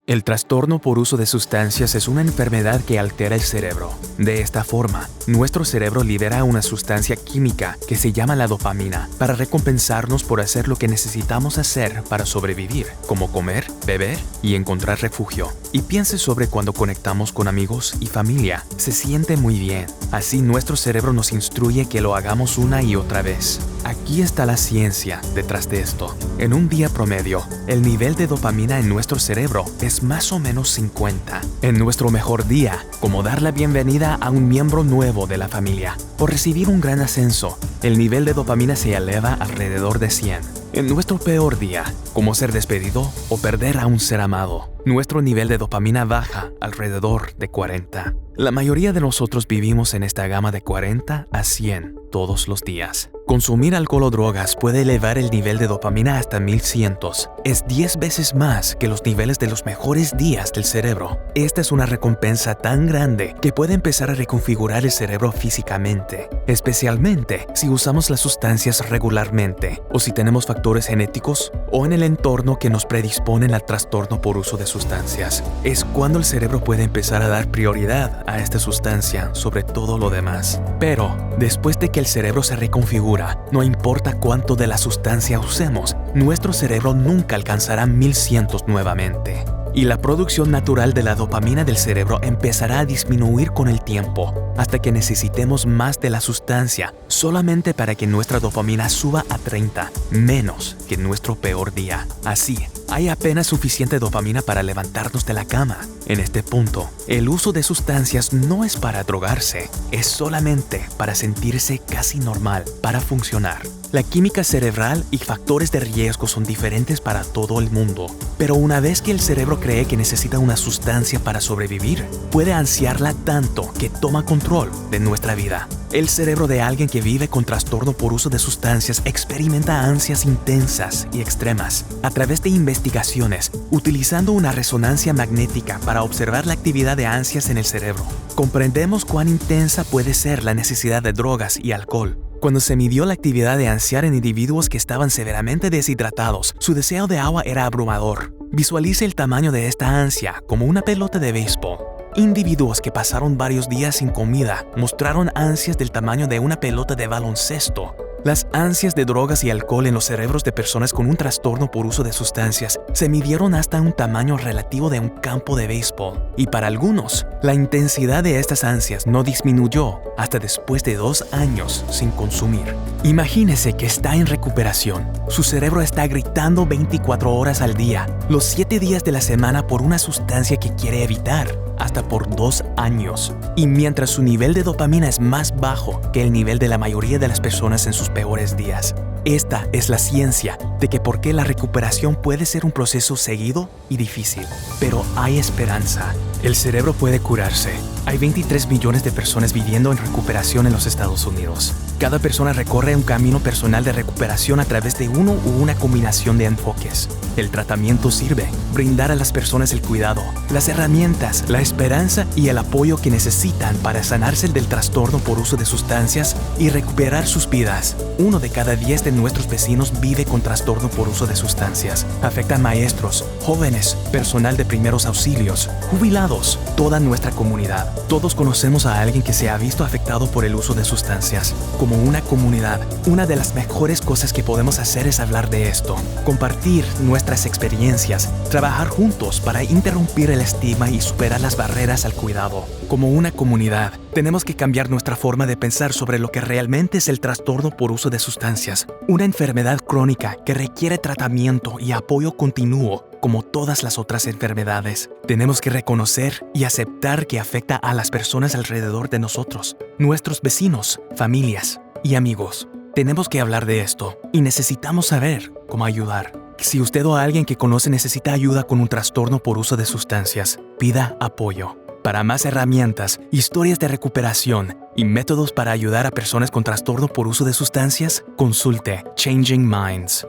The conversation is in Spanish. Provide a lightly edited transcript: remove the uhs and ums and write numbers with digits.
El trastorno por uso de sustancias es una enfermedad que altera el cerebro. De esta forma, nuestro cerebro libera una sustancia química que se llama la dopamina para recompensarnos por hacer lo que necesitamos hacer para sobrevivir, como comer, beber y encontrar refugio. Y piense sobre cuando conectamos con amigos y familia. Se siente muy bien. Así nuestro cerebro nos instruye que lo hagamos una y otra vez. Aquí está la ciencia detrás de esto. En un día promedio, el nivel de dopamina en nuestro cerebro es más o menos 50. En nuestro mejor día, como dar la bienvenida a un miembro nuevo de la familia o recibir un gran ascenso, el nivel de dopamina se eleva alrededor de 100. En nuestro peor día, como ser despedido o perder a un ser amado, nuestro nivel de dopamina baja alrededor de 40. La mayoría de nosotros vivimos en esta gama de 40 a 100 todos los días. Consumir alcohol o drogas puede elevar el nivel de dopamina hasta 1100. Es 10 veces más que los niveles de los mejores días del cerebro. Esta es una recompensa tan grande que puede empezar a reconfigurar el cerebro físicamente, especialmente si usamos las sustancias regularmente o si tenemos factores genéticos o en el entorno que nos predisponen al trastorno por uso de sustancias. Es cuando el cerebro puede empezar a dar prioridad a esta sustancia sobre todo lo demás. Pero, después de que el cerebro se reconfigura, no importa cuánto de la sustancia usemos, nuestro cerebro nunca alcanzará 1100 nuevamente. Y la producción natural de la dopamina del cerebro empezará a disminuir con el tiempo, hasta que necesitemos más de la sustancia solamente para que nuestra dopamina suba a 30, menos que en nuestro peor día. Así, hay apenas suficiente dopamina para levantarnos de la cama. En este punto, el uso de sustancias no es para drogarse, es solamente para sentirse casi normal, para funcionar. La química cerebral y factores de riesgo son diferentes para todo el mundo, pero una vez que el cerebro cree que necesita una sustancia para sobrevivir, puede ansiarla tanto que toma control de nuestra vida. El cerebro de alguien que vive con trastorno por uso de sustancias experimenta ansias intensas y extremas. A través de investigaciones, utilizando una resonancia magnética para observar la actividad de ansias en el cerebro, comprendemos cuán intensa puede ser la necesidad de drogas y alcohol. Cuando se midió la actividad de ansiar en individuos que estaban severamente deshidratados, su deseo de agua era abrumador. Visualice el tamaño de esta ansia como una pelota de béisbol. Individuos que pasaron varios días sin comida mostraron ansias del tamaño de una pelota de baloncesto. Las ansias de drogas y alcohol en los cerebros de personas con un trastorno por uso de sustancias se midieron hasta un tamaño relativo de un campo de béisbol. Y para algunos, la intensidad de estas ansias no disminuyó hasta después de 2 años sin consumir. Imagínese que está en recuperación. Su cerebro está gritando 24 horas al día, los 7 días de la semana por una sustancia que quiere evitar, hasta por 2 años. Y mientras su nivel de dopamina es más bajo que el nivel de la mayoría de las personas en sus peores días. Esta es la ciencia de que por qué la recuperación puede ser un proceso seguido y difícil. Pero hay esperanza. El cerebro puede curarse. Hay 23 millones de personas viviendo en recuperación en los Estados Unidos. Cada persona recorre un camino personal de recuperación a través de uno u una combinación de enfoques. El tratamiento sirve brindar a las personas el cuidado, las herramientas, la esperanza y el apoyo que necesitan para sanarse del trastorno por uso de sustancias y recuperar sus vidas. 1 de cada 10 de nuestros vecinos vive con trastorno por uso de sustancias. Afectan maestros, jóvenes, personal de primeros auxilios, jubilados, toda nuestra comunidad. Todos conocemos a alguien que se ha visto afectado por el uso de sustancias. Como una comunidad, una de las mejores cosas que podemos hacer es hablar de esto, compartir nuestras experiencias, trabajar juntos para interrumpir el estigma y superar las barreras al cuidado. Como una comunidad, tenemos que cambiar nuestra forma de pensar sobre lo que realmente es el trastorno por uso de sustancias, una enfermedad crónica que requiere tratamiento y apoyo continuo, como todas las otras enfermedades. Tenemos que reconocer y aceptar que afecta a las personas alrededor de nosotros, nuestros vecinos, familias y amigos. Tenemos que hablar de esto y necesitamos saber cómo ayudar. Si usted o alguien que conoce necesita ayuda con un trastorno por uso de sustancias, pida apoyo. Para más herramientas, historias de recuperación y métodos para ayudar a personas con trastorno por uso de sustancias, consulte Changing Minds.